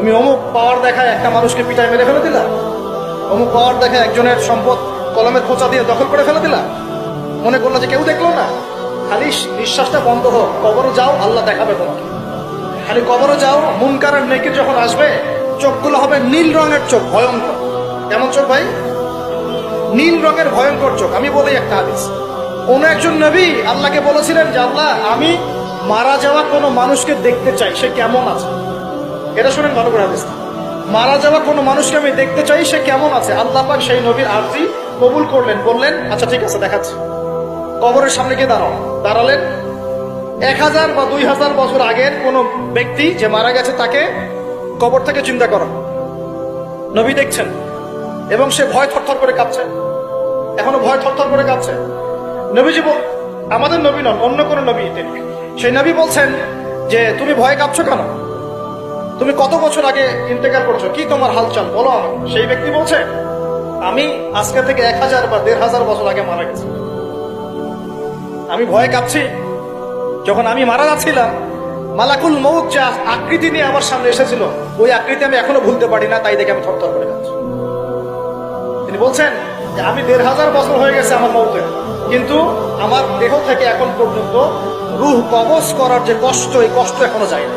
তুমি অমুক পাওয়ার দেখায় একটা মানুষকে পিটায় মেরে ফেলে দিলা, অমুক পাওয়ার দেখায় একজনের সম্পদ কলমের খোঁচা দিয়ে দখল করে ফেলে দিলা, মনে করলো যে কেউ দেখলো না। খালি নিঃশ্বাসটা বন্ধ হোক, কবরে যাও, আল্লাহ দেখাবে তোমাকে। খালি কবরে যাও, মুনকার আর নেকির যখন আসবে চোখগুলো হবে নীল রঙের চোখ, ভয়ঙ্কর। কেমন চোখ ভাই? নীল রঙের ভয়ঙ্কর চোখ। আমি বলি একটা হাদিস, কোন একজন নবী আল্লাহকে বলেছিলেন যে আল্লাহ, আমি মারা যাওয়া কোনো মানুষকে দেখতে চাই, সে কেমন আছে। এটা শুনেন ভালো করে হাদিস। মারা যাওয়া কোনো মানুষকে আমি দেখতে চাই, সে কেমন আছে। আল্লাহ পাক সেই নবীর আরজি কবুল করলেন, বললেন আচ্ছা ঠিক আছে দেখাচ্ছি। কবরের সামনে গিয়ে দাঁড়ালেন। 1000 বা 2000 বছর আগের কোন ব্যক্তি যে মারা গেছে তাকে কবর থেকে চিন্তা করো, নবী দেখছেন এবং সে ভয় থরথর করে কাঁপছে, এখনো ভয় থরথর করে কাঁপছে। নবীজি আমাদের নবী নন, অন্য কোন নবী তিনি। সেই নবী বলছেন যে তুমি ভয় কাঁপছো কেন? তুমি কত বছর আগে ইন্তেকাল করছো, কি তোমার হালচাল বলো আমাকে। সেই ব্যক্তি বলছে আমি আজকে থেকে 1000 বা 1500 বছর আগে মারা গেছি। আমি ভয়ে কাঁপছি। যখন আমি মারা যাচ্ছিলাম, মালাকুল মউত যা আকৃতি নিয়ে আমার সামনে এসেছিল, ওই আকৃতি আমি এখনো ভুলতে পারি না, তাই দেখে আমি থরথর করে কাঁপছি। তিনি বলছেন যে আমি 1500 বছর হয়ে গেছে আমার মউতের, কিন্তু আমার দেহ থেকে এখন পর্যন্ত রূহ কবজ করার যে কষ্ট, এই কষ্ট এখনো যায় না।